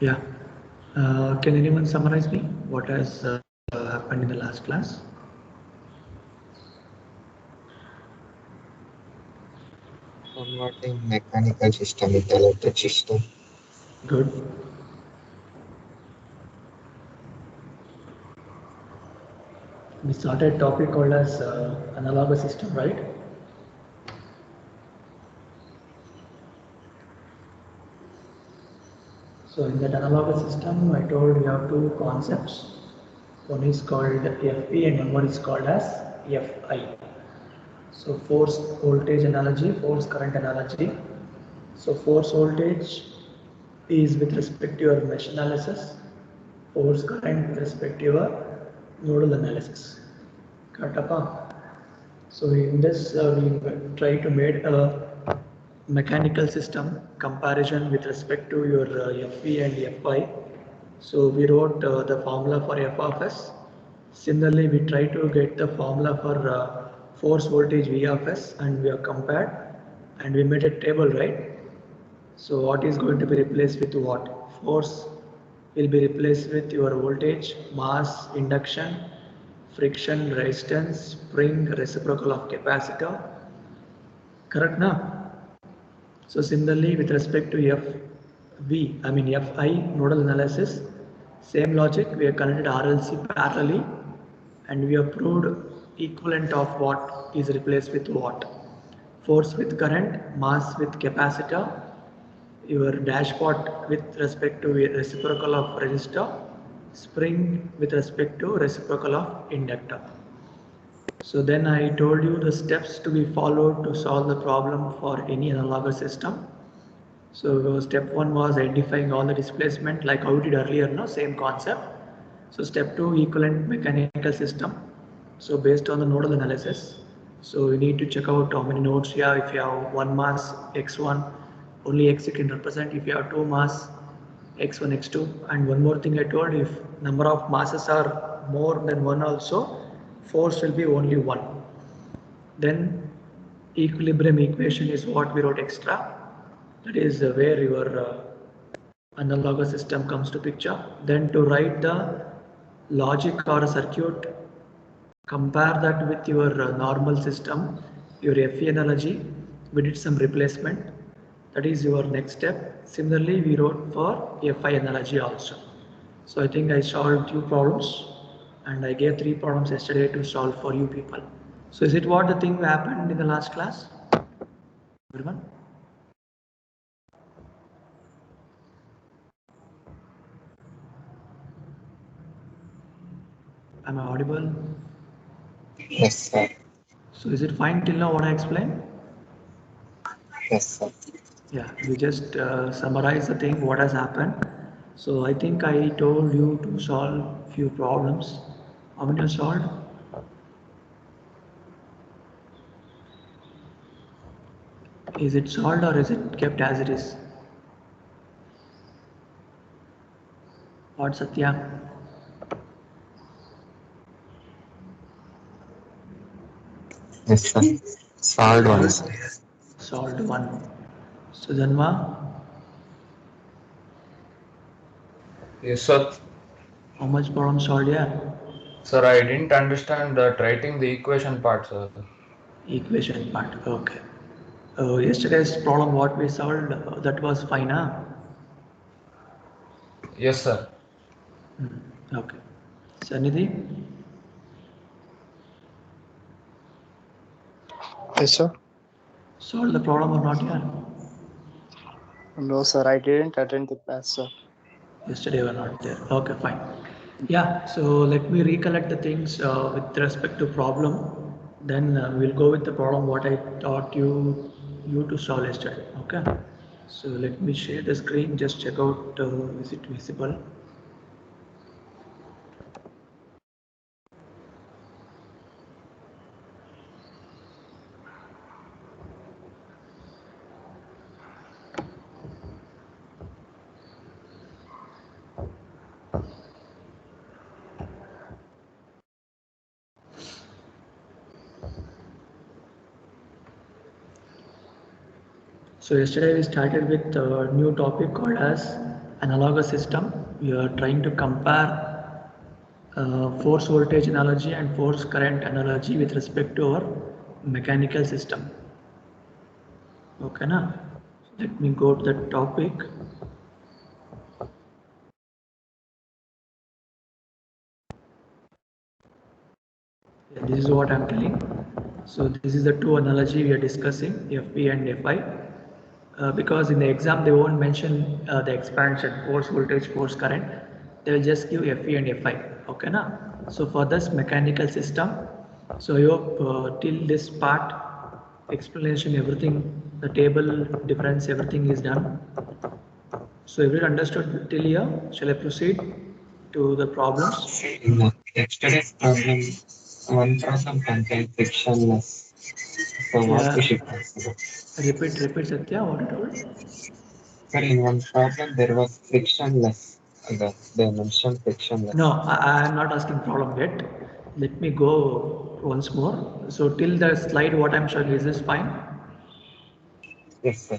Yeah. Can anyone summarize me what has happened in the last class? Converting mechanical system with electric system. Good. We started a topic called as analogous system, right? So in that analogous system, I told you have two concepts. One is called FP and one is called as FI. So force voltage analogy, force current analogy. So force voltage is with respect to your mesh analysis, force current with respect to your nodal analysis. Correct? So in this, we try to make a mechanical system comparison with respect to your FV and FI. So we wrote the formula for F of S. Similarly, we try to get the formula for force voltage V of S, and we have compared and we made a table, right? So what is going to be replaced with what? Force will be replaced with your voltage, mass, induction, friction, resistance, spring, reciprocal of capacitor. Correct now? So similarly with respect to FI nodal analysis, same logic, we have connected RLC parallelly and we have proved equivalent of what is replaced with what. Force with current, mass with capacitor, your dashpot with respect to a reciprocal of resistor, spring with respect to reciprocal of inductor. So then I told you the steps to be followed to solve the problem for any analogous system. So step one was identifying all the displacement like how we did earlier, no? Same concept. So step two, equivalent mechanical system. So based on the nodal analysis, so you need to check out how many nodes you have. If you have one mass x1, only x you can represent. If you have two mass x1, x2, and one more thing I told, if number of masses are more than one also, force will be only one. Then equilibrium equation is what we wrote extra. That is where your analogous system comes to picture. Then to write the logic or a circuit, compare that with your normal system, your FE analogy, we did some replacement. That is your next step. Similarly, we wrote for FI analogy also. So I think I solved two problems and I gave three problems yesterday to solve for you people. So is it what the thing happened in the last class? Everyone? Am I audible? Yes, sir. So is it fine till now what I explained? Yes, sir. Yeah, we just summarize the thing what has happened. So I think I told you to solve few problems. How many you solved? Is it solved or is it kept as it is? What Satya? Yes, sir. Solved one, Solved? sir. Solved one. Sujanma, Yes, sir. how much problem solved here? Sir, I didn't understand that writing the equation part, sir. Equation part. Okay. Yesterday's problem what we solved that was fine, huh? Yes, sir. Okay. Sanidhi, Yes, sir. solved the problem or not yet? No, sir, I didn't attend the class, sir. Yesterday were not there. Okay, fine. Yeah, so let me recollect the things with respect to problem. Then we'll go with the problem what I taught you to solve yesterday. Okay. So let me share the screen. Just check out is it visible? So yesterday we started with a new topic called as analogous system. We are trying to compare force voltage analogy and force current analogy with respect to our mechanical system. Okay, na? Let me go to the topic. Yeah, this is what I'm telling. So this is the two analogy we are discussing, FV and FI. Because in the exam they won't mention the expansion, force voltage, force current. They will just give FE and FI. Okay, na? So for this mechanical system, so I hope till this part explanation, everything, the table difference, everything is done. So everyone understood till here. Shall I proceed to the problems? In yesterday's problem, one problem contained frictionless. So what we Yeah. should consider? Repeat, Satya. What you told? Sir, in one problem there was frictionless. They mentioned No, frictionless. I am not asking problem yet. Let me go once more. So till the slide, what I'm showing, is this fine? Yes, sir.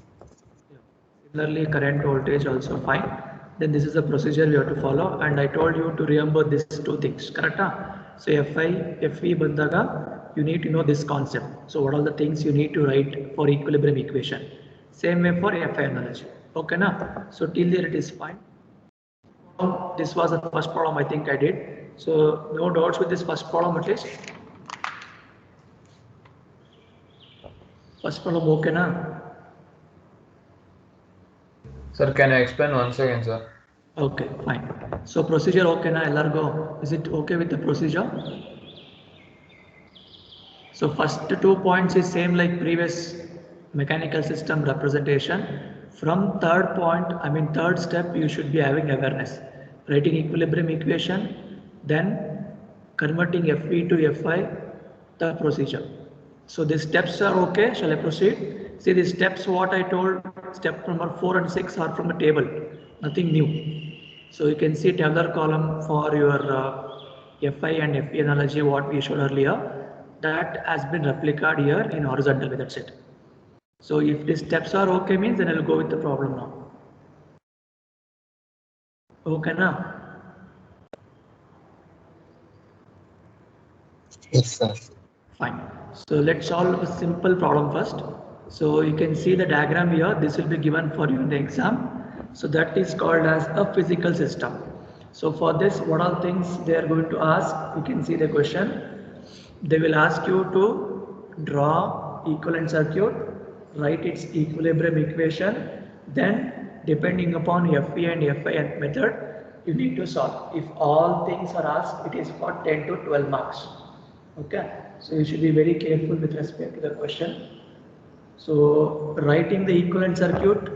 Similarly, current voltage also fine. Then this is the procedure we have to follow. And I told you to remember these two things, correct? So FI, FE bandaga, you need to know this concept. So what are the things you need to write for equilibrium equation? Same way for FI analogy. Okay, na? So till there it is fine. This was the first problem I think I did. So no doubts with this first problem at least. First problem okay na? Sir, can I explain once again, sir? Okay, fine. So procedure okay na ellargo? Is it okay with the procedure? So first 2 points is same like previous mechanical system representation. From third point, I mean third step, you should be having awareness. Writing equilibrium equation, then converting FV to FI, the procedure. So these steps are okay. Shall I proceed? See these steps what I told, step number 4 and 6 are from the table, nothing new. So you can see tabular column for your FI and FE analogy what we showed earlier, that has been replicated here in horizontal way, that's it. So if these steps are okay means then I'll go with the problem now. Okay na? Yes, sir. Fine. So let's solve a simple problem first. So you can see the diagram here. This will be given for you in the exam. So that is called as a physical system. So for this, what are things they are going to ask? You can see the question. They will ask you to draw equivalent circuit, write its equilibrium equation. Then depending upon FE and FI method, you need to solve. If all things are asked, it is for 10 to 12 marks. Okay, so you should be very careful with respect to the question. So writing the equivalent circuit,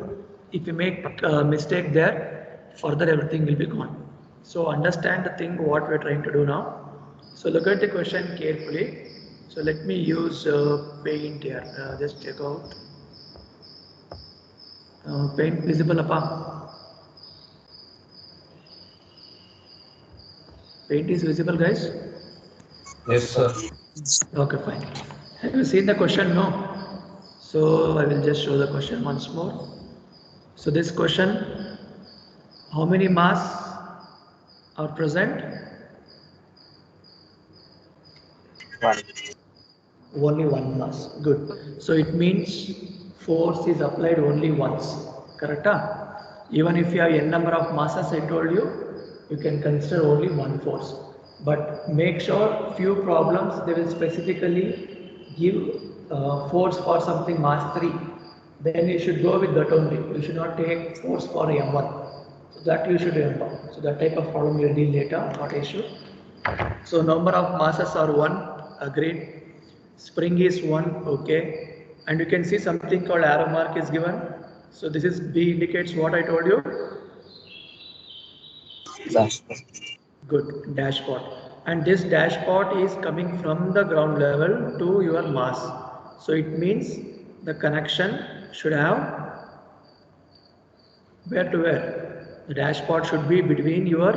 if you make a mistake there, further everything will be gone. So understand the thing what we are trying to do now. So look at the question carefully. So let me use paint here. Just check out. Paint visible apa? Paint is visible, guys? Yes, sir. Okay, fine. Have you seen the question? No. So I will just show the question once more. So this question, how many mass are present? One. Only one mass. Good. So it means force is applied only once. Correct? Even if you have n number of masses, I told you, you can consider only one force. But make sure few problems they will specifically give force for something mass 3. Then you should go with that only. You should not take force for M1. So that you should remember. So that type of problem we'll deal later, not issue. So number of masses are 1, agreed. Spring is 1, okay. And you can see something called arrow mark is given. So this is B indicates what I told you. Dashpot. Good, dashpot. And this dashpot is coming from the ground level to your mass. So it means the connection should have where to where? The dashpot should be between your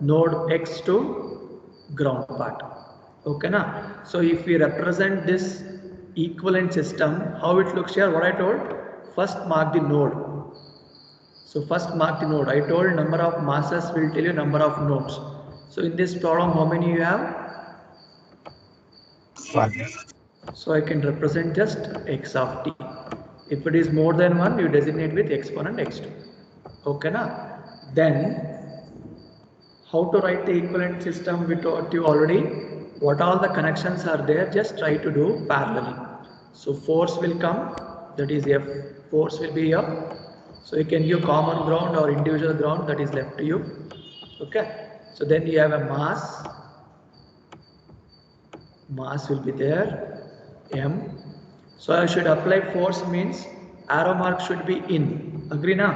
node X to ground part. Okay, na? So if we represent this equivalent system, how it looks here, what I told? First mark the node. So So first mark the node. I told number of masses will tell you number of nodes. So in this problem, how many you have? 1. So I can represent just x of t. If it is more than 1, you designate with exponent x2. Okay, na? Then how to write the equivalent system we taught you already. What all the connections are there, just try to do parallelly. So force will come, that is F. Force will be here. So you can give common ground or individual ground, that is left to you. Okay. So then you have a mass. Mass will be there, M. So I should apply force means arrow mark should be in. Agree now?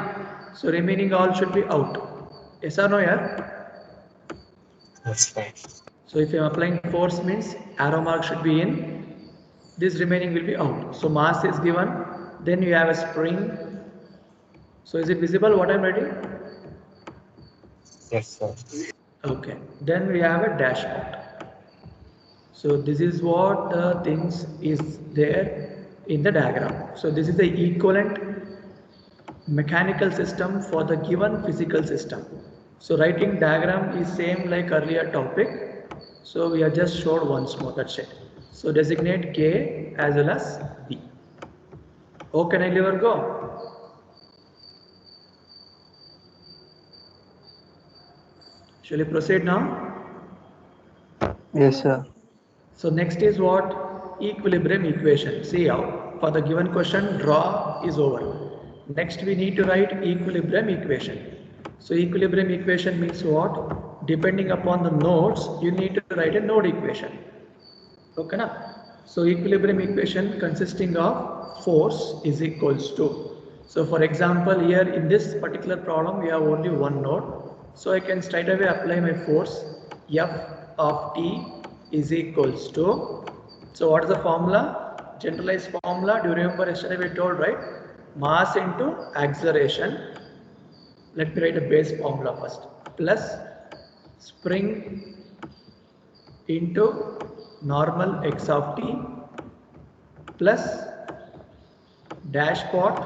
So remaining all should be out. Yes or no, yeah? That's right. So if I am applying force means arrow mark should be in. This remaining will be out. So mass is given. Then you have a spring. So is it visible what I am writing? Yes, sir. Okay. Then we have a dashpot. So this is what the things is there in the diagram. So this is the equivalent mechanical system for the given physical system. So writing diagram is same like earlier topic. So we have just showed once more, that's it. So designate K as well as B. Oh, can I leave or go? Shall we proceed now? Yes, sir. So next is what? Equilibrium equation. See how for the given question draw is over. Next we need to write equilibrium equation. So equilibrium equation means what? Depending upon the nodes, you need to write a node equation. Okay na? So equilibrium equation consisting of force is equals to. So for example, here in this particular problem, we have only one node. So I can straight away apply my force F of t is equals to. So what is the formula? Generalized formula. Do you remember yesterday we told, right? Mass into acceleration. Let me write a base formula first. Plus spring into normal x of t plus dashpot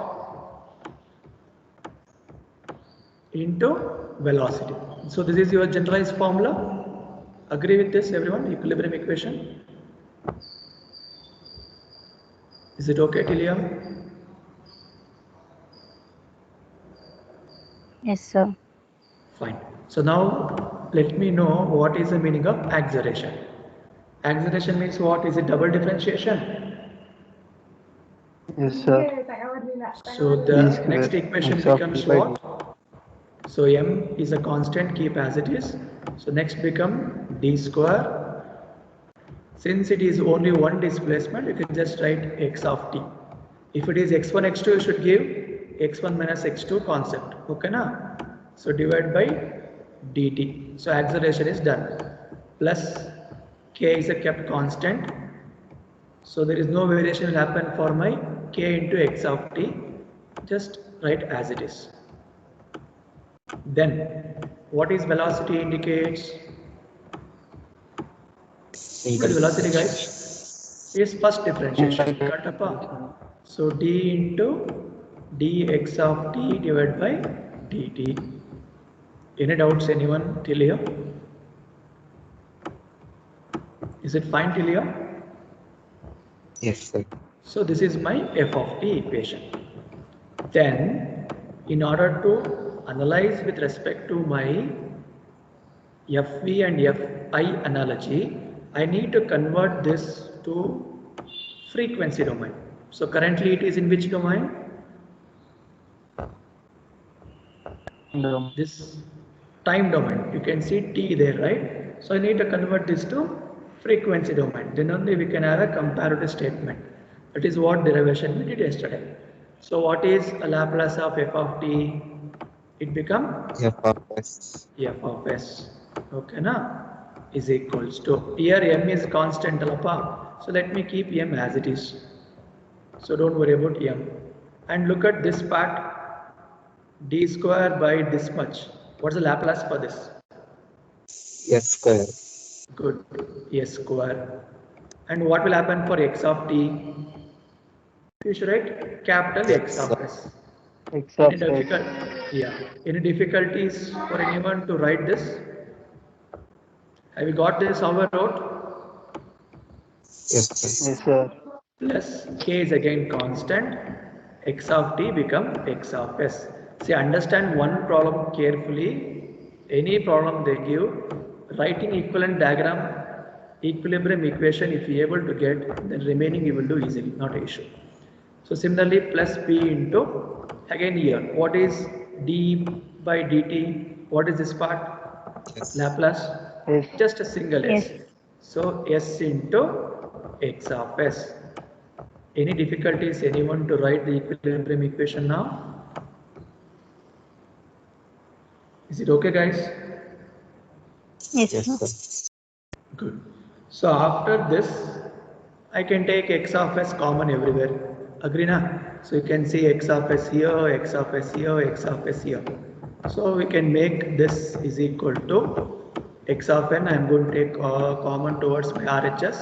into velocity. So this is your generalized formula. Agree with this, everyone? Equilibrium equation. Is it okay till here? Yes, sir. Fine. So now let me know what is the meaning of acceleration. Acceleration means what? Is it double differentiation? Yes, sir. So E the square next equation x of becomes t by what? So m is a constant, keep as it is. So next become d square. Since it is only one displacement, you can just write x of t. If it is x1, x2, you should give x1 minus x2 concept. Okay na? So divide by dt. So acceleration is done. Plus k is a kept constant. So there is no variation will happen for my k into x of t. Just write as it is. Then what is velocity indicates? What is velocity, guys? Is first differentiation. Correct? So d into dx of t divided by dt. Any doubts, anyone till here? Is it fine till here? Yes, sir. So this is my f of t equation. Then in order to analyze with respect to my fv and fi analogy, I need to convert this to frequency domain. So currently it is in which domain? This time domain. You can see t there, right? So I need to convert this to frequency domain. Then only we can have a comparative statement. That is what derivation we did yesterday. So what is a Laplace of f of t? It becomes F of S. f of s. Okay, na? Is equals to. Here m is constant alpha. So let me keep m as it is. So don't worry about m. And look at this part. D square by this much. What's the Laplace for this? S square. Good. S square. And what will happen for x of t? You should write capital X of s. x Any of s. difficult? Yeah. Any difficulties for anyone to write this? Have you got this our road? Yes, sir. Yes, sir. Plus k is again constant. X of t become x of s. See, understand one problem carefully. Any problem they give, writing equivalent diagram, equilibrium equation, if you are able to get, then remaining you will do easily, not an issue. So similarly, plus p into, again here, what is d by dt? What is this part? Yes. Laplace? Yes. Just a single s. Yes. So s into x of s. Any difficulties, anyone to write the equilibrium equation now? Is it okay, guys? Yes, Yes, sir. sir. Good. So after this, I can take x of s common everywhere. Agree na? So you can see x of s here, x of s here, x of s here. So we can make this is equal to x of n. I am going to take common towards my RHS.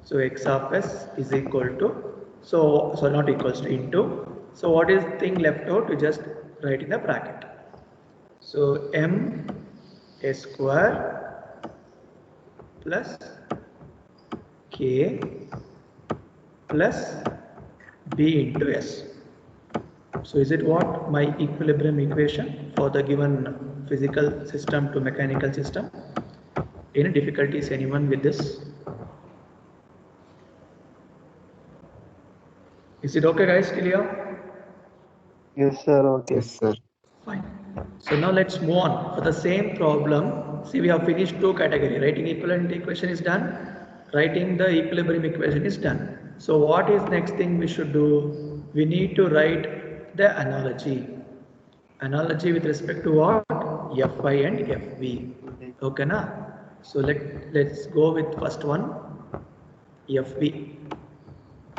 So x of s is equal to, so not equals to, into. So what is thing left out? You just write in the bracket. So m s square plus k plus b into s. So is it what? My equilibrium equation for the given physical system to mechanical system. Any difficulties, anyone with this? Is it okay, guys, till here? Yes, sir. Okay. Yes, sir. Fine. So now let's move on. For the same problem, see, we have finished two categories. Writing equivalent equation is done. Writing the equilibrium equation is done. So what is next thing we should do? We need to write the analogy. Analogy with respect to what? Fi and Fv. Okay, na? So let's go with first one, Fv.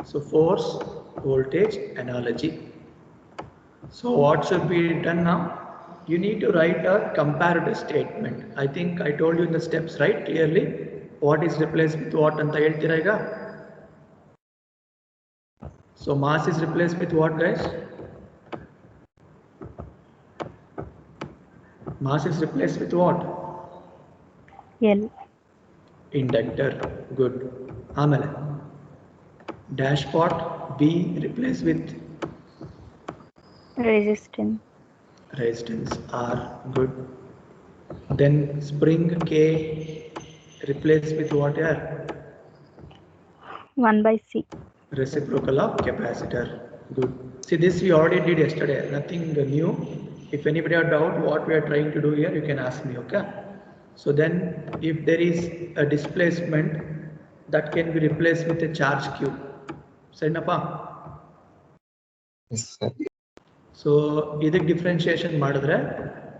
So force voltage analogy. So what should be done now? You need to write a comparative statement. I think I told you in the steps, right? Clearly, what is replaced with what anta heltira iga? So mass is replaced with what, guys? Mass is replaced with what? L. Inductor. Good. Amale. Dashpot B replaced with Resistance. resistance R. Good. Then spring K replaced with what here? 1/c. Reciprocal of capacitor. Good. See, this we already did yesterday. Nothing new. If anybody have doubt what we are trying to do here, you can ask me. Okay. So then, if there is a displacement, that can be replaced with a charge q. Sarinappa. Yes, sir. So either differentiation madadre,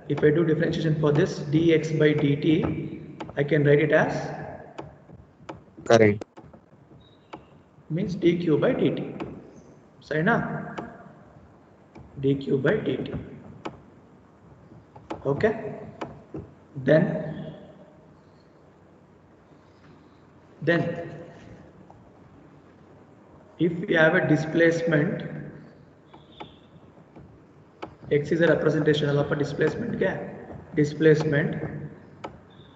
if I do differentiation for this dx by dt, I can write it as Current. means dq by dt. Sarina? dq by dt. Okay. Then if we have a displacement, x is a representation of a displacement. Okay? Displacement.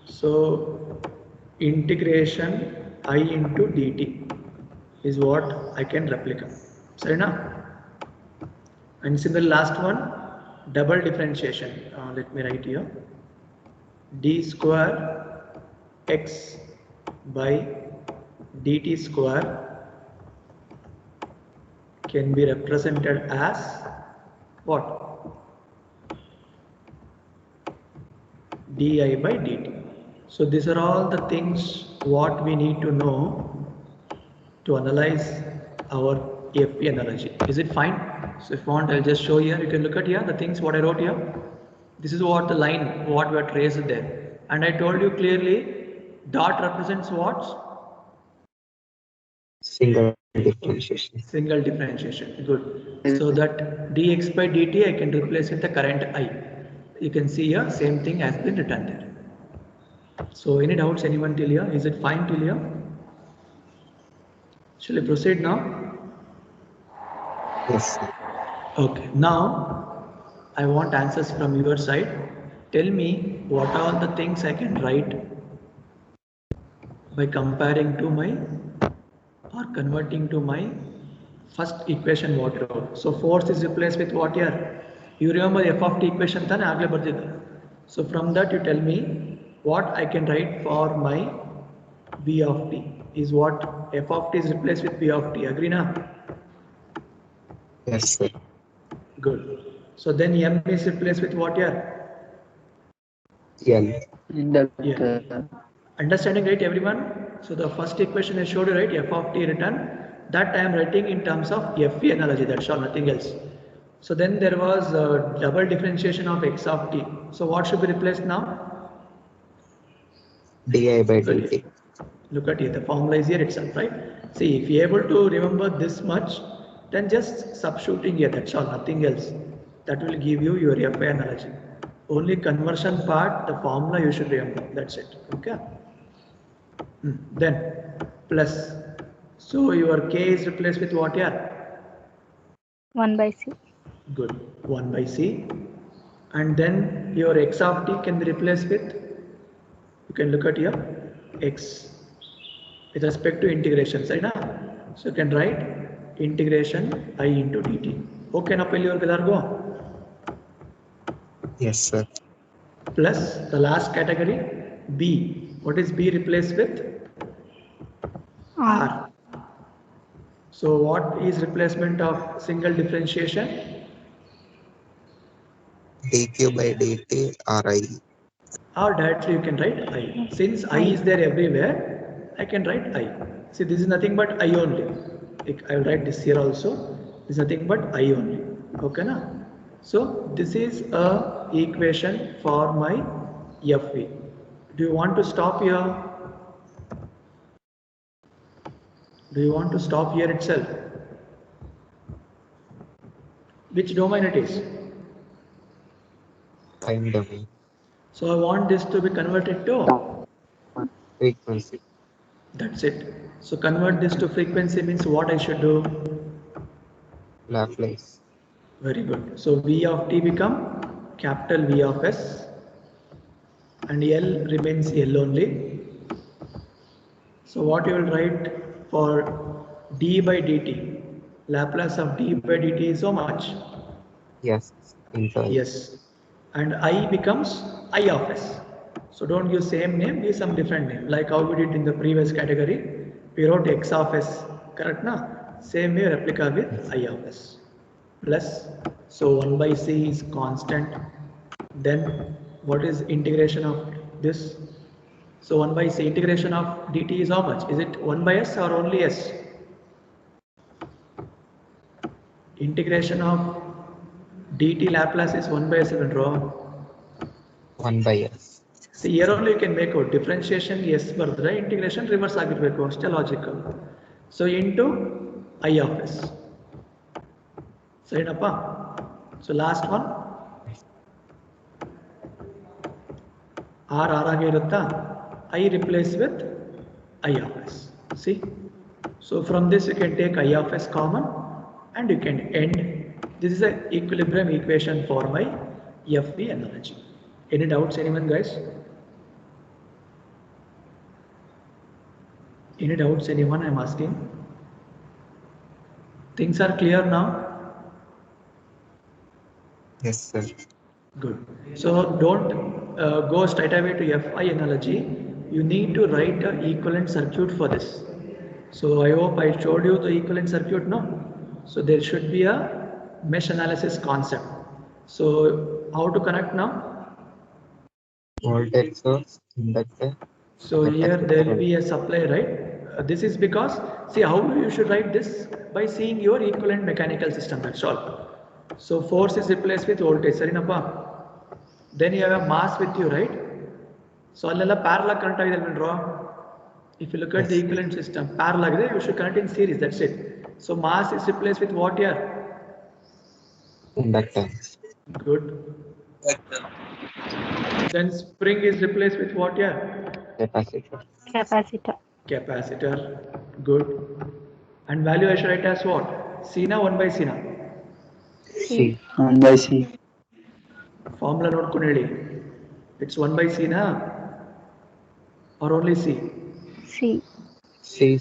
So integration I into dt is what I can replicate. Sarina? And similar last one, double differentiation. Let me write here. D square x by dt square can be represented as what? Di by dt. So these are all the things what we need to know to analyze our FP analogy. Is it fine? So if you want, I'll just show here. You can look at here the things what I wrote here. This is what the line what we are traced there. And I told you clearly, dot represents what? Single differentiation. Single differentiation. Good. So that dx by dt I can replace with the current I. You can see here same thing has been written there. So any doubts, anyone till here? Is it fine till here? Shall I proceed now? Yes, sir. Okay. Now I want answers from your side. Tell me what are all the things I can write by comparing to my or converting to my first equation what wrote. So force is replaced with what here? You remember f of t equation than agle bardida. So from that you tell me what I can write for my v of t is what f of t is replaced with v of t. Agree na? Yes, sir. Good. So then m is replaced with what here? L. Inductor. Yeah. Understanding right everyone? So the first equation I showed you right, f of t written, that I am writing in terms of FV analogy, that's all, nothing else. So then there was a double differentiation of x of t. So what should be replaced now? Di by dt. Look at it, the formula is here itself, right? See, if you're able to remember this much, then just substituting here, that's all, nothing else. That will give you your FI analogy. Only conversion part, the formula you should remember, that's it, okay? Then plus, so your k is replaced with what here? 1 by C. Good, 1 by c. And then your x of t can be replaced with, you can look at here, x with respect to integration, right? So you can write integration I into dt. Okay, now pehli aur go. Yes, sir. Plus the last category, b. What is b replaced with? R. R. So what is replacement of single differentiation? dq by dt ri. Or directly you can write I. Since I is there everywhere, I can write I. See, this is nothing but I only. I will write this here also. This is nothing but I only. Okay, na? So this is a equation for my FV. Do you want to stop here? Do you want to stop here itself? Which domain it is? Time domain. So I want this to be converted to, Frequency. that's it. So convert this to frequency means what I should do? Laplace. Very good. So V of t become capital V of s and L remains L only. So what you will write for d by dt? Laplace of d by dt is so much? Yes. Into I. Yes. And I becomes I of s. So don't use same name, use some different name. Like how we did in the previous category, we wrote x of s, correct na? Same way replica with I of s. Plus, so 1 by c is constant. Then what is integration of this? So 1 by c integration of dt is how much? Is it 1 by s or only s? Integration of dt Laplace is 1 by s, draw. 1 by s. See, here only you can make out differentiation yes bardre, integration reverse ಆಗಿರಬೇಕು ಅಷ್ಟೇ logical. So into I of s. ಸರಿನಪ್ಪ? So last one. R ಆಗಿ ಇರುತ್ತಾ? I replace with I of s. See? So from this you can take I of s common and you can end. This is an equilibrium equation for my FV analogy. Any doubts, anyone, guys? Any doubts, anyone? I'm asking. Things are clear now? Yes, sir. Good. So don't go straight away to FI analogy. You need to write an equivalent circuit for this. So I hope I showed you the equivalent circuit, no? So there should be a mesh analysis concept. So how to connect now? Voltage source, inductor. So here there will be a supply, right? This is because, see how you should write this by seeing your equivalent mechanical system, that's all. So force is replaced with voltage, sarinappa? Then you have a mass with you, right? So allella parallel current agide draw. If you look at the equivalent system, parallel agide, you should connect in series, that's it. So mass is replaced with what here? Inductance. Good. Then spring is replaced with what here? Capacitor. Capacitor. Capacitor. Good. And value I should write as what? C na 1 by C na? C. 1 by C. Formula ನೋಡ್ಕೊಂಡು ಹೇಳಿ. It's 1 by C na or only C? C. C.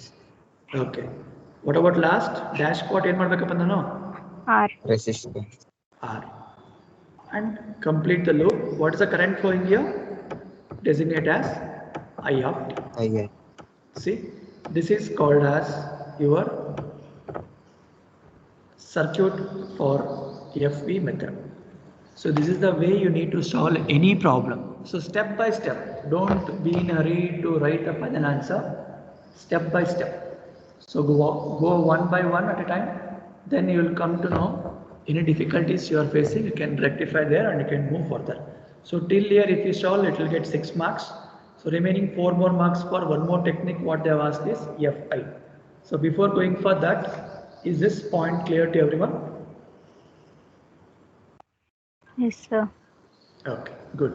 Okay. What about last? Dash pot ಏನು ಮಾಡಬೇಕಪ್ಪ ನಾನು? R. Resistance. R. And complete the loop. What is the current flowing here? Designate as I of t. I. See, this is called as your circuit for FV method. So this is the way you need to solve any problem. So step by step, don't be in a hurry to write up an answer. Step by step. So go one by one at a time. Then you will come to know any difficulties you are facing. You can rectify there and you can move further. So till here, if you solve, it will get 6 marks. So remaining 4 more marks for one more technique. What they have asked is FI. So before going for that, is this point clear to everyone? Yes, sir. Okay, good.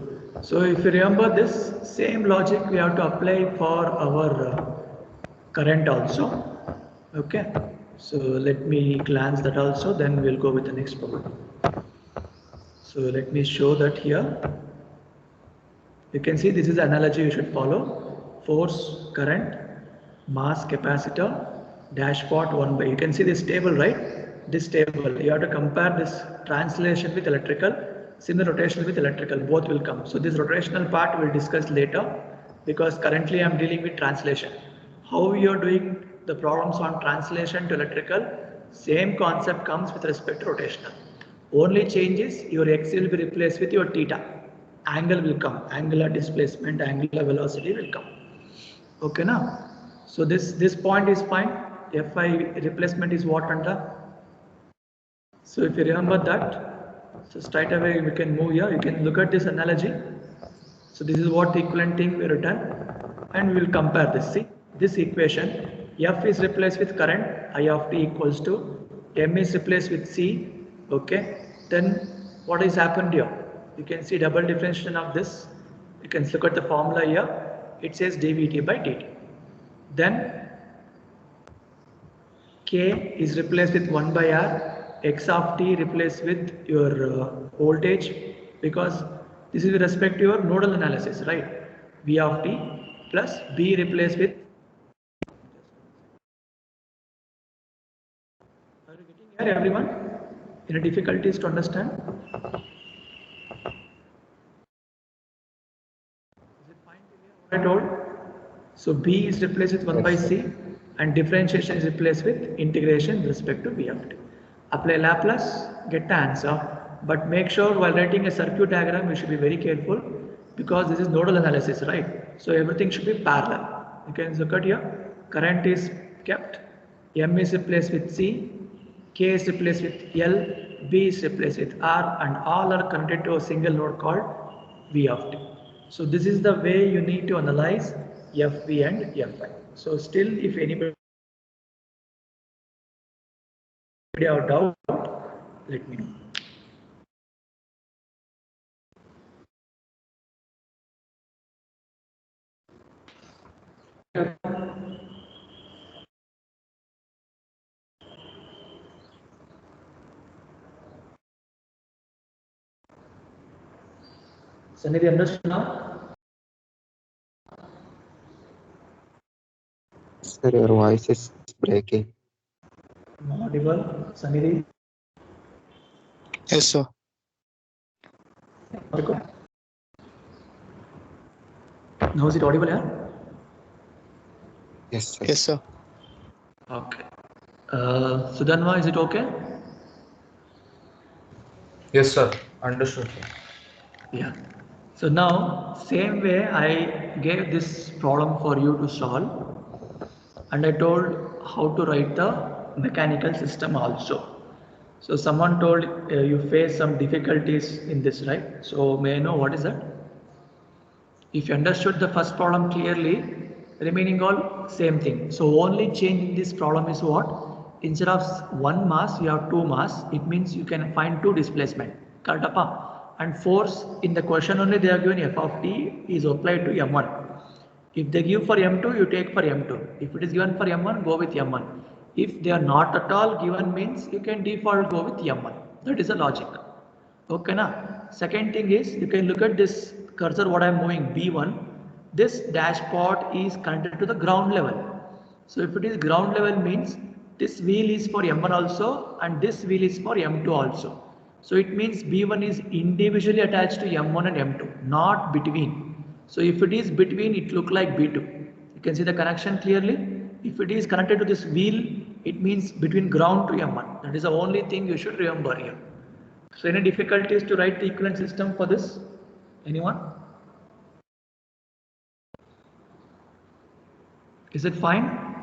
So if you remember this same logic we have to apply for our current also. Okay, so let me glance that also, then we'll go with the next problem. So let me show that here. You can see this is the analogy you should follow. Force, current, mass, capacitor, dashpot 1 by. You can see this table, right? This table. You have to compare this translation with electrical, similar rotational with electrical. Both will come. So this rotational part we'll discuss later, because currently I'm dealing with translation. How you are doing the problems on translation to electrical, same concept comes with respect to rotational. Only change is your x will be replaced with your theta. Angle will come, angular displacement, angular velocity will come. Okay now, so this point is fine. Fi replacement is what under? So if you remember that, so straight away we can move here. You can look at this analogy. So this is what equivalent thing we written, and we will compare this. See this equation, F is replaced with current, I of t equals to M is replaced with C. Okay, then what is happened here? You can see double differentiation of this. You can look at the formula here. It says dVt by dt. Then K is replaced with 1 by R. X of t replaced with your voltage, because this is with respect to your nodal analysis, right? V of t plus B replaced with. Are you getting here, everyone? Any difficulties to understand? I told. So B is replaced with 1 by C, and differentiation is replaced with integration with respect to V of t. Apply Laplace, get the answer, but make sure while writing a circuit diagram you should be very careful, because this is nodal analysis, right? So everything should be parallel. You can look at here, current is kept, M is replaced with C, K is replaced with L, B is replaced with R, and all are connected to a single node called V of t. So this is the way you need to analyze FV and FI. So still, if anybody have doubt, let me know. Sanidhi, understood now? Sir, your voice is breaking. Audible, Sanidhi? Yes, sir. Now is it audible, yeah? Yes, sir. Yes, sir. Okay. Sudhanva, is it okay? Yes, sir. Understood, sir. Yeah. So now, same way I gave this problem for you to solve, and I told how to write the mechanical system also. So someone told you face some difficulties in this, right? So may I know what is that? If you understood the first problem clearly, remaining all same thing. So only change in this problem is what? Instead of 1 mass, you have 2 mass. It means you can find 2 displacement. Correct, appa? And force in the question only they are given F of t is applied to M1. If they give for M2, you take for M2. If it is given for M1, go with M1. If they are not at all given, means you can default go with M1. That is the logic. Okay, na? Second thing is, you can look at this cursor what I'm moving B1. This dashpot is connected to the ground level. So if it is ground level means this wheel is for M1 also and this wheel is for M2 also. So it means B1 is individually attached to M1 and M2, not between. So if it is between, it look like B2. You can see the connection clearly. If it is connected to this wheel, it means between ground to M1. That is the only thing you should remember here. So any difficulties to write the equivalent system for this? Anyone? Is it fine?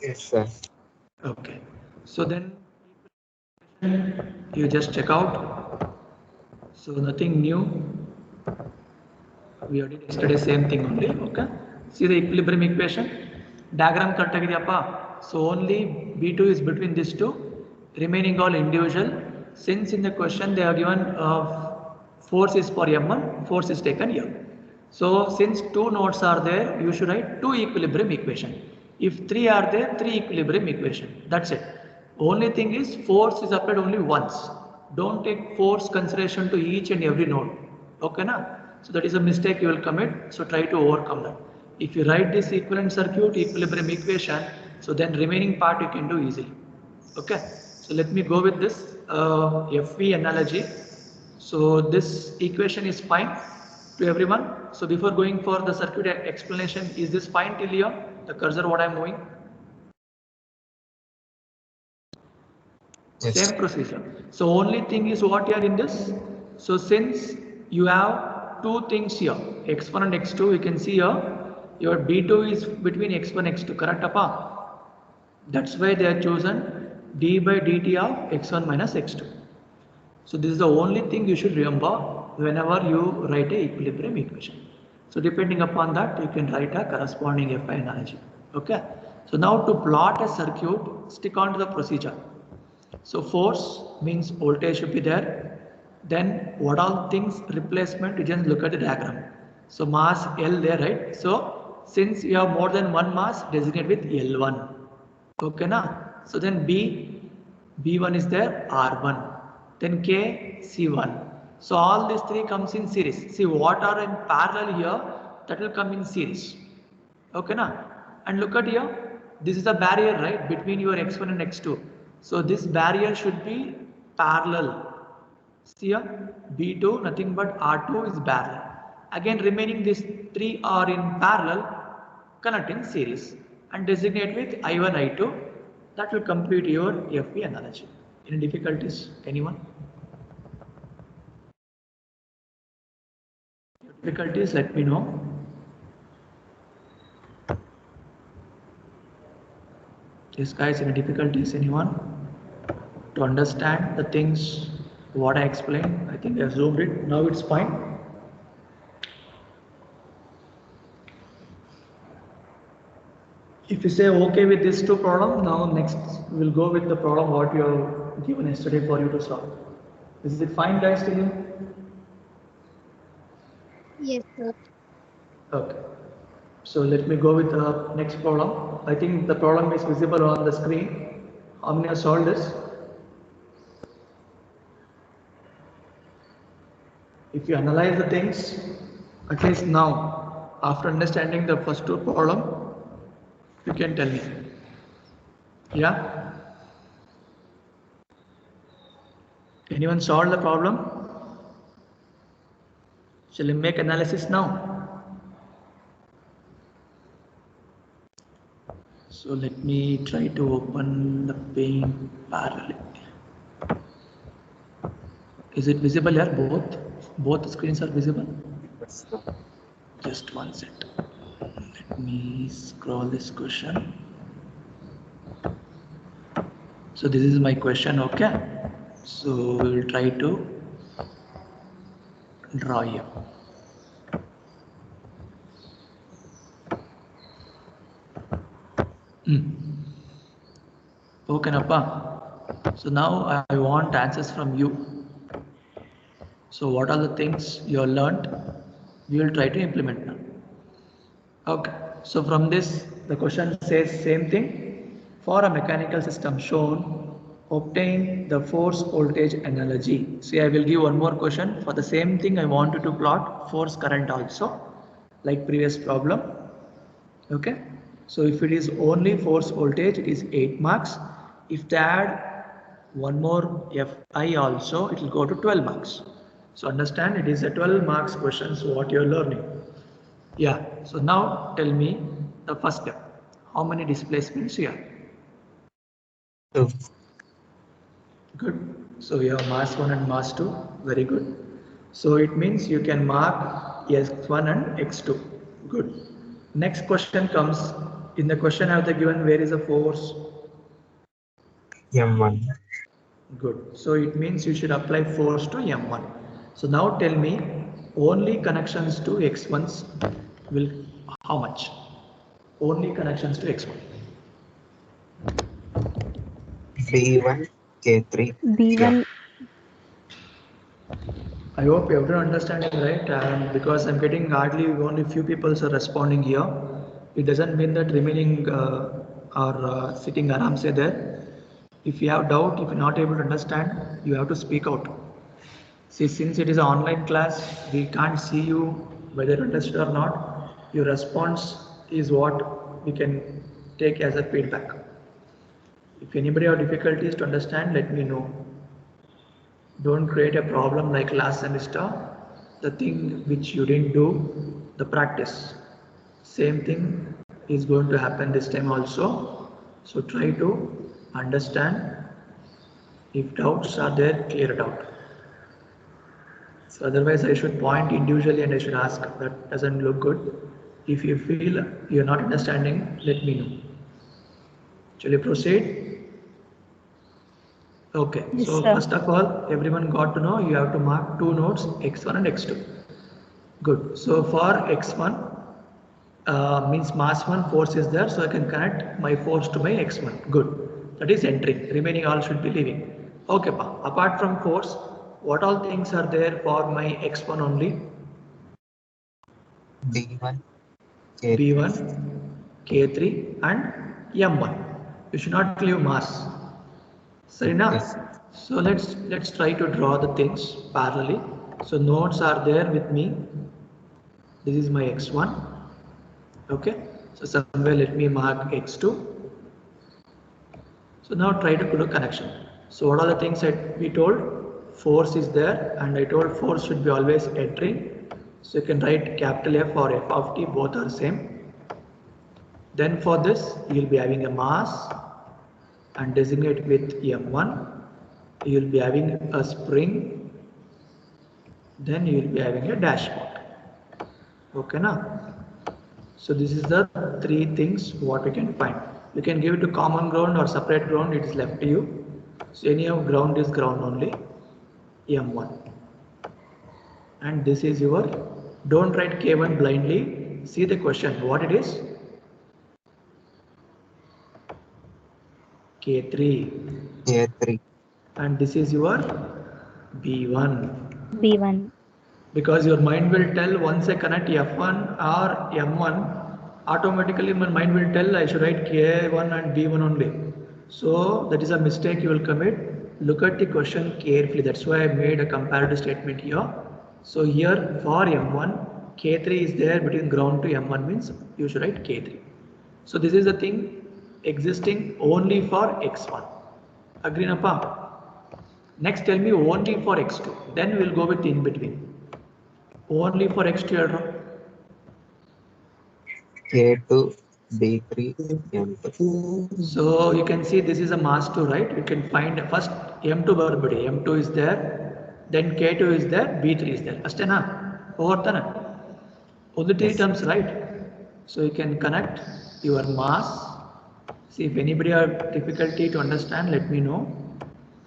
Yes, sir. Okay. So then you just check out. So nothing new. We already did yesterday same thing only. Okay. See the equilibrium equation. Diagram correct agidiyappa. So only B2 is between these two. Remaining all individual. Since in the question they are given force is for M1, force is taken here. So since two nodes are there, you should write two equilibrium equation. If three are there, three equilibrium equation. That's it. Only thing is force is applied only once. Don't take force consideration to each and every node. Okay na? So that is a mistake you will commit. So try to overcome that. If you write this equivalent circuit, equilibrium equation, so then remaining part you can do easily. Okay. So let me go with this FV analogy. So this equation is fine to everyone. So before going for the circuit explanation, is this fine till here? The cursor what I am moving? Yes. Same procedure. So only thing is what here in this. So since you have two things here, x1 and x2, you can see here your B2 is between x1 and x2, correct appa? That's why they are chosen d by dt of x1 minus x2. So this is the only thing you should remember whenever you write a equilibrium equation. So depending upon that, you can write a corresponding FI analogy. Okay. So now to plot a circuit, stick on to the procedure. So force means voltage should be there. Then what all things replacement, you just look at the diagram. So mass L there, right? So since you have more than one mass, designate with L1. Okay na? So then B1 is there, R1. Then K, C1. So all these three comes in series. See what are in parallel here, that will come in series. Okay na? And look at here, this is a barrier, right, between your x1 and x2. So this barrier should be parallel. See here, B2 nothing but R2 is parallel. Again remaining these three are in parallel, connect in series and designate with I1, I2. That will complete your FV analogy. Any difficulties? Anyone? Difficulties, let me know. Yes guys, any difficulties, anyone? To understand the things what I explained, I think I zoomed it, now it's fine. If you say okay with these two problems, now next we'll go with the problem what you have given yesterday for you to solve. Is it fine guys to you? Yes, sir. Okay. So let me go with the next problem. I think the problem is visible on the screen. How many have solved this? If you analyze the things, at least now, after understanding the first two problem, you can tell me. Yeah? Anyone solved the problem? Shall we make analysis now? So let me try to open the pane parallelly. Is it visible here? Both screens are visible? Yes, sir. Just one sec. Let me scroll this question. So this is my question, okay? So we will try to draw here. Okay, Nappa. So now I want answers from you. So what are the things you have learned? We will try to implement now. Okay. So from this, the question says same thing. For a mechanical system shown, Obtain the force voltage analogy. See, I will give one more question. For the same thing, I want you to plot force current also, like previous problem. Okay. So if it is only force voltage, it is 8 marks. If they add one more Fi also, it will go to 12 marks. So understand, it is a 12 marks question, so what you are learning. Yeah, so now tell me the first step. How many displacements here? 2. Good. So you have mass 1 and mass 2. Very good. So it means you can mark x1 and x2. Good. Next question comes. In the question have they given where is the force? M1. Good. So it means you should apply force to M1. So now tell me only connections to X1s will how much? Only connections to X1. B1, K3. B1. I hope everyone understanding right, and because I'm getting hardly only few people are responding here, it doesn't mean that remaining are sitting aram say there. If you have doubt, if you're not able to understand, you have to speak out. See, since it is an online class, we can't see you whether you understood or not. Your response is what we can take as a feedback. If anybody have difficulties to understand, let me know. Don't create a problem like last semester, the thing which you didn't do, the practice. Same thing is going to happen this time also. So try to understand. If doubts are there, clear it out. So otherwise I should point individually and I should ask, that doesn't look good. If you feel you're not understanding, let me know. Shall we proceed? Okay, Yes, so sir. first of all, everyone got to know you have to mark two nodes, x1 and x2. Good. So for x1 means mass 1 force is there, so I can connect my force to my x1. Good. That is entering. Remaining all should be leaving. Okay, pa. Apart from force, what all things are there for my x1 only? B1, K3. B1, K3 and M1. You should not leave mass. So enough. Yes. So let's try to draw the things parallelly. So nodes are there with me. This is my x1. Okay. So somewhere let me mark x2. So now try to put a connection. So what are the things that we told? Force is there, and I told force should be always entering. So you can write capital F or F of t, both are same. Then for this, you will be having a mass and designate with M1. You will be having a spring. Then you will be having a dashpot. Okay, now. So this is the three things what we can find. You can give it to common ground or separate ground, it is left to you. So any of ground is ground only, M1. And this is your, don't write K1 blindly, see the question, what it is? K3. K3. And this is your B1. B1. Because your mind will tell once I connect F1 or M1, automatically my mind will tell I should write K1 and B1 only. So that is a mistake you will commit. Look at the question carefully. That's why I made a comparative statement here. So here for M1, K3 is there between ground to M1 means you should write K3. So this is the thing existing only for X1. Agree, Napa? Next tell me only for X2. Then we will go with in between. Only for X2. K2, B3, M2. So you can see this is a mass 2, right? You can find first M2 barbody. M2 is there, then K2 is there, B3 is there. Astena, over only three Yes. terms, right? So you can connect your mass. See if anybody have difficulty to understand, let me know.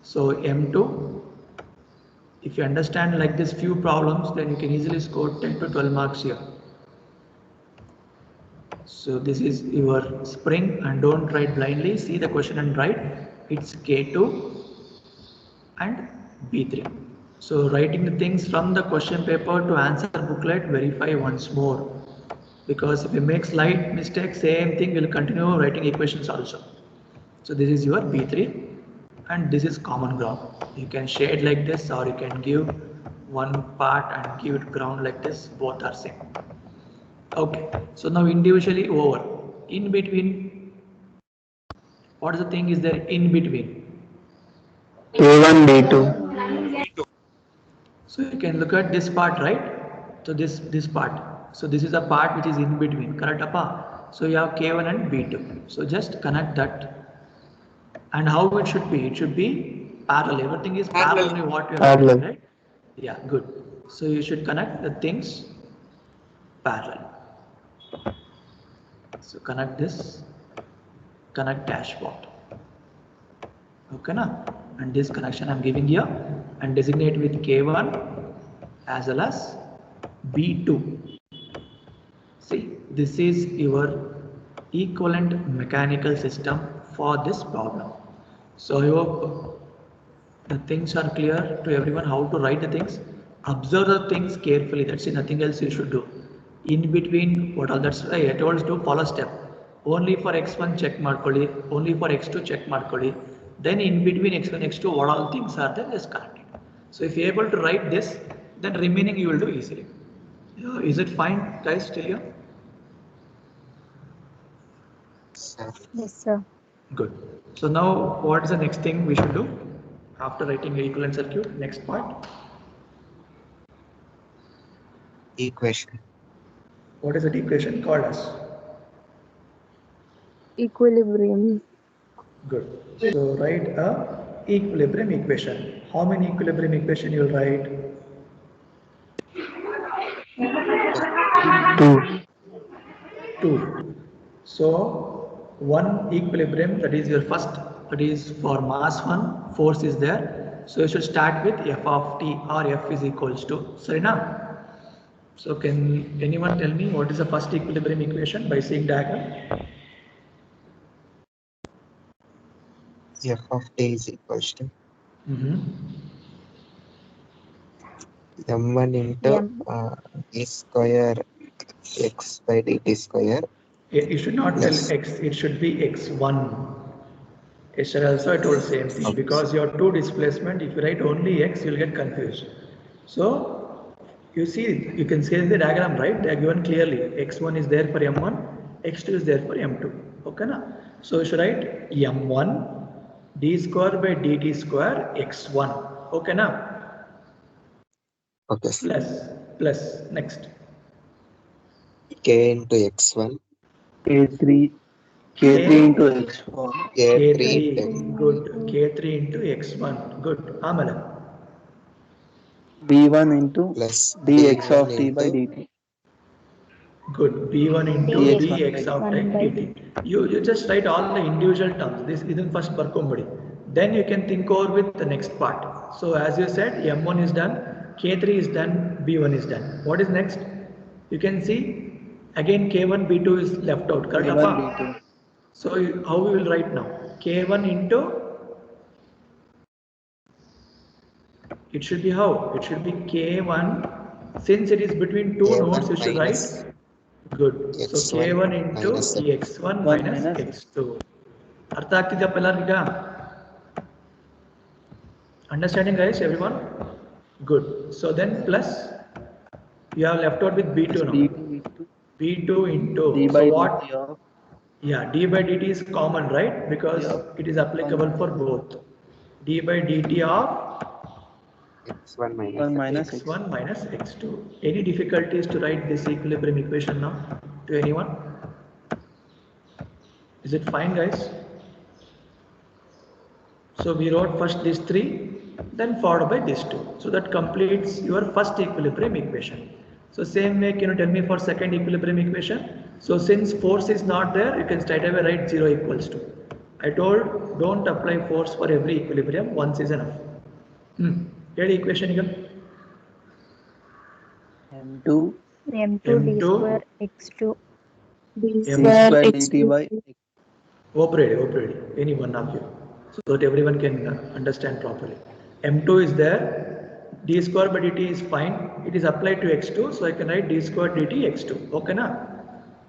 So M2. If you understand like this few problems, then you can easily score 10 to 12 marks here. So this is your spring, and don't write blindly, see the question and write. It's K2 and B3. So writing the things from the question paper to answer booklet, verify once more. Because if you make slight mistake, same thing will continue writing equations also. So this is your B3 and this is common ground. You can shade like this, or you can give one part and give it ground like this. Both are same. Okay, so now individually over. In between, what is the thing is there in between? K1, B2. So you can look at this part, right? So this part. So this is a part which is in between, correct appa? So you have K1 and B2. So just connect that. And how it should be? It should be parallel. Everything is parallel to what you are Parallel. doing, right? Yeah, good. So you should connect the things parallel. So connect this, connect dashboard. Okay, na? And this connection I'm giving here and designate with K1 as well as B2. See, this is your equivalent mechanical system for this problem. So I hope the things are clear to everyone how to write the things. Observe the things carefully. That's it, nothing else you should do. In between, what all that's why I told you to follow step. Only for x1 check markoli, only for x2 check markoli. Then in between x1, x2, what all things are there, just connect it. So if you're able to write this, then remaining you will do easily. Is it fine, guys, till here? Sir, Yes, sir. Good. So now what is the next thing we should do after writing the equivalent circuit? Next part. equation. What is that equation called as? Equilibrium. Good. So write a equilibrium equation. How many equilibrium equation you will write? 2. 2. So one equilibrium, that is your first, that is for mass 1, force is there. So you should start with f of t, or f is equals to, Sarina. So can anyone tell me what is the first equilibrium equation by seeing diagram? F of t is equals to m1 into M. d square x by dt square You should not Yes. tell x, it should be x1. Yesterday also I told same thing, Okay. because your two displacement, if you write only x, you'll get confused. So you see, you can see the diagram, right? They are given clearly. x1 is there for m1, x2 is there for m2. Okay, na? So you should write m1 d square by dt square x1. Okay, na? Okay, sir. Plus next. K into x1, K3. K3 into X1. K3 K3, into good. K3 into x1, good. Amala. B1 into plus dx D1 of t by into dt. Good. B1 into dx1 by dx of One by dt. You just write all the individual terms. This isn't first barkombadi. Then you can think over with the next part. So as you said, M1 is done, K3 is done, B1 is done. What is next? You can see again K1, B2 is left out. Correct? B1, Appa? B2. So how we will write now? K1 into, it should be how? It should be K1. Since it is between two K1 nodes, you should minus write. Good. So x1 K1 into minus x1 1 minus minus x2. ಅರ್ಥ ಆಗ್ತಿದೆಯಪ್ಪ ಎಲ್ಲರಿಗ? Understanding, guys, everyone? Good. So then plus, you have left out with B2 now. B2 into B2 into, d so by what? dt of Yeah, d by dt is common, right? Because Yeah. it is applicable for both. D by dt of x1 minus 1 minus x. x1 minus x2. Any difficulties to write this equilibrium equation now to anyone? Is it fine, guys? So we wrote first these three, then followed by these two. So that completes your first equilibrium equation. So same way, can you tell me for second equilibrium equation? So since force is not there, you can straight away write 0 equals to. I told don't apply force for every equilibrium, once is enough. Here's equation again. M2 M2 d M2 square x2 d square dt by x. Operate, any one of you, so that everyone can understand properly. M2 is there, d square by dt is fine, it is applied to x2, so I can write d square dt x2, okay na?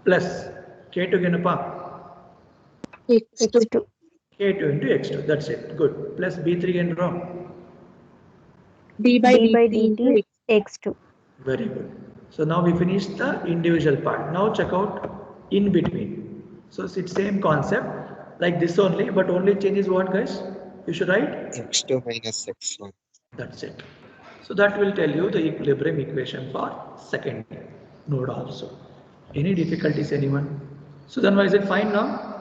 Plus K2 genapa, x2 K2 into X2. That's it. Good. Plus B3 and rho. d by d by dt into dt x. x2. Very good. So now we finished the individual part. Now check out in between. So it's same concept like this only, but only change is what, guys? You should write. x2 minus x1. That's it. So that will tell you the equilibrium equation for second node also. Any difficulties, anyone? So then why is it fine now?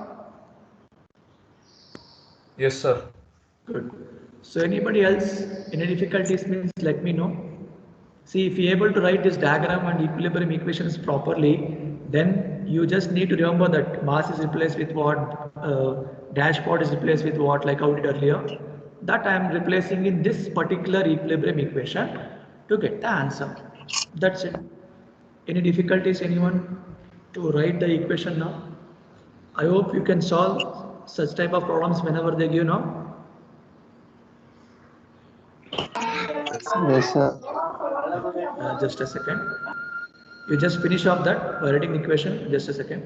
Yes, sir. Good. So anybody else, any difficulties means let me know. See, if you're able to write this diagram and equilibrium equations properly, then you just need to remember that mass is replaced with what, dashpot is replaced with what, like how we did earlier. That I am replacing in this particular equilibrium equation to get the answer. That's it. Any difficulties, anyone, to write the equation now? I hope you can solve such type of problems whenever they give now. Yes. Yes, sir. Just a second. You just finish off that by writing equation. Just a second.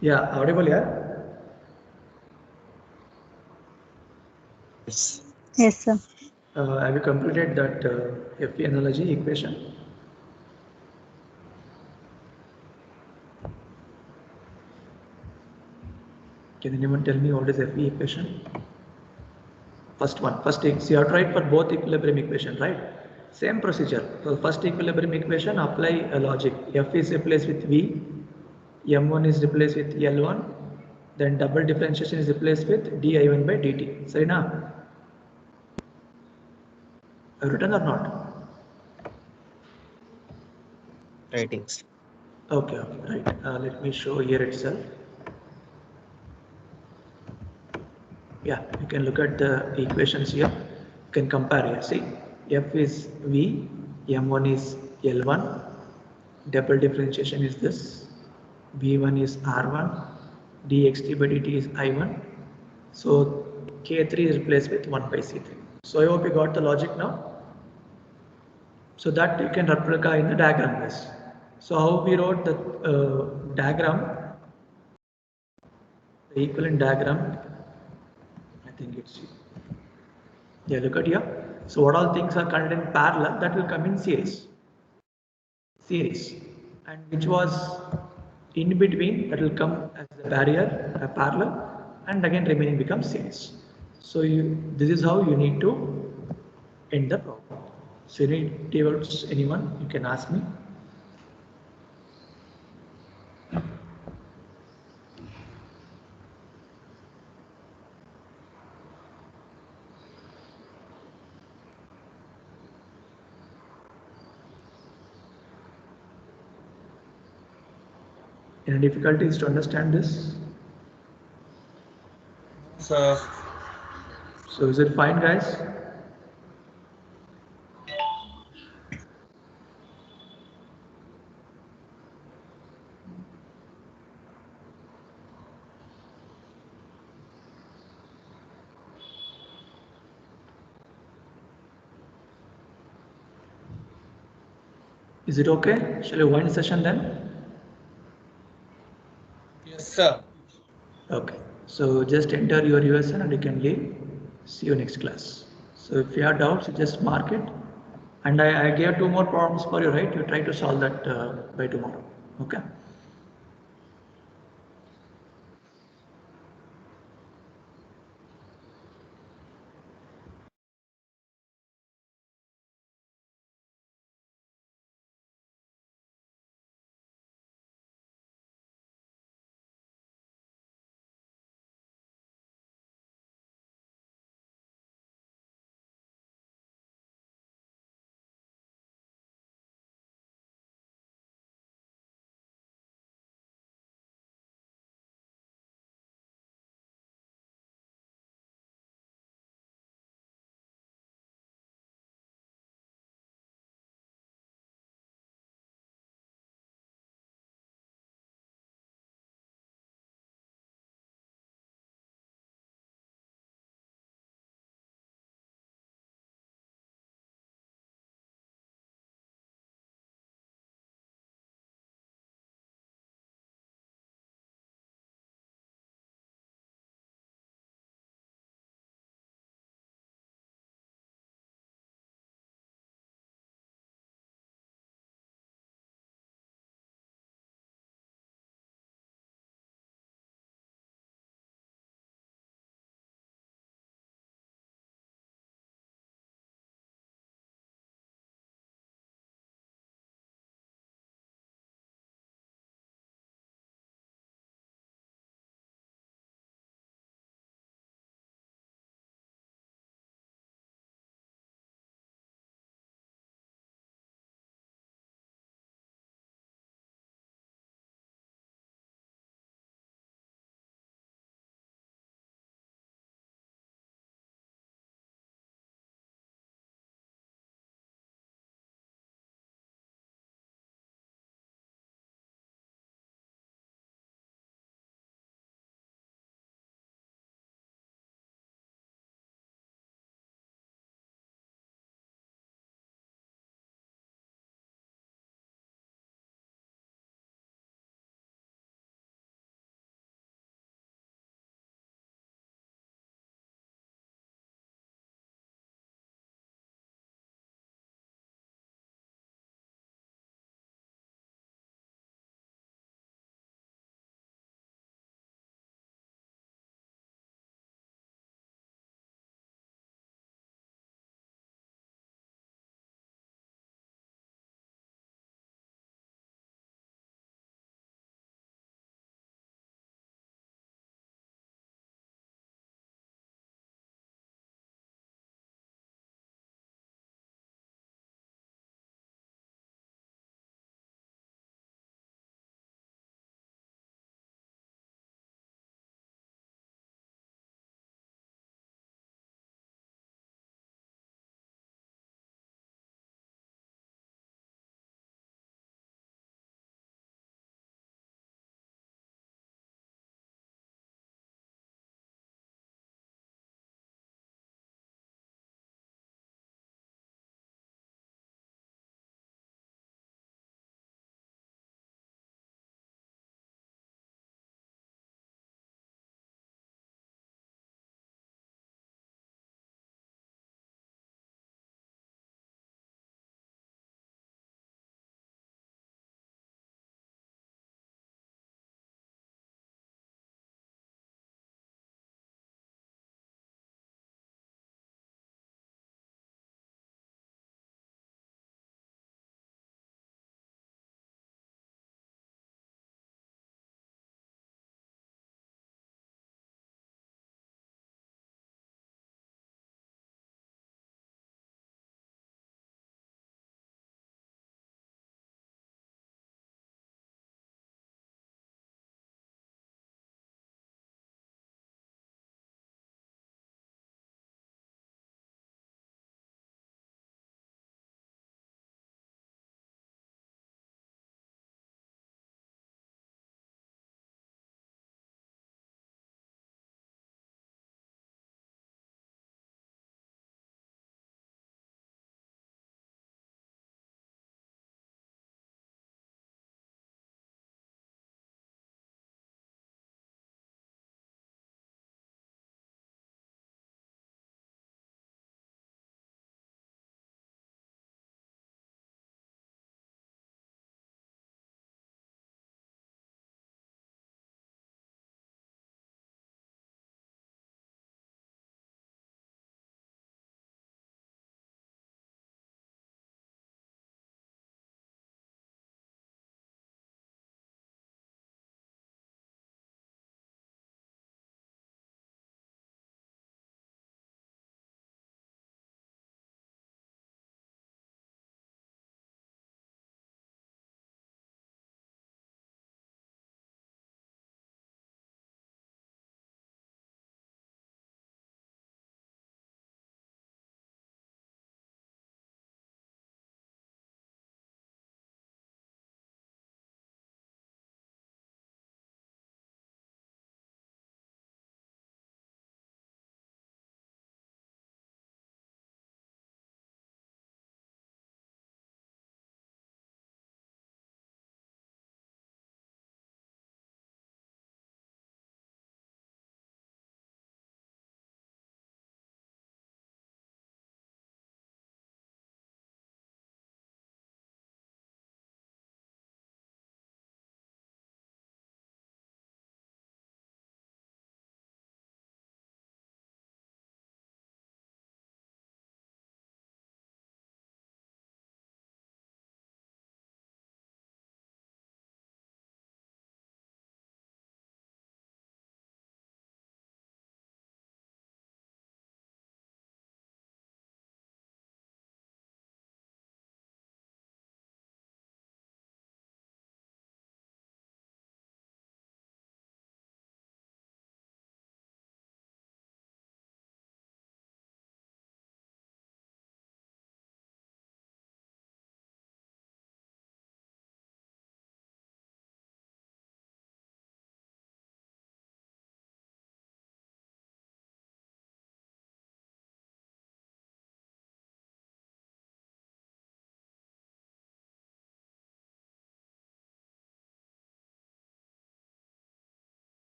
Yeah, audible, yeah? Yes. Yes, sir. Have you completed that FE analogy equation? Can anyone tell me what is FE equation? First one, first, so you have to write for both equilibrium equation, right? Same procedure. So first equilibrium equation, apply a logic. F is replaced with V, M1 is replaced with L1, then double differentiation is replaced with di1 by dt. So now, written or not? Ratings. Okay, okay, right. Let me show here itself. Yeah, you can look at the equations here. You can compare here. See, F is V, M1 is L1, double differentiation is this, V1 is R1, dxt by dt is I1. So K3 is replaced with 1 by C3. So I hope you got the logic now. So that you can replicate in the diagram base. So how we wrote the diagram, the equivalent diagram, I think it's, yeah, look at here. So what all things are connected in parallel, that will come in series. And which was in between, that will come as a barrier, a parallel, and again remaining becomes series. So this is how you need to end the problem. So you need doubts, anyone, you can ask me. Any difficulties to understand this? So, So is it fine, guys? Is it okay? Shall we wind the session then? yes, sir. Okay. So just enter your USN and you can leave. See you next class. So if you have doubts, you just mark it. And I gave 2 more problems for you, right? You try to solve that by tomorrow. Okay.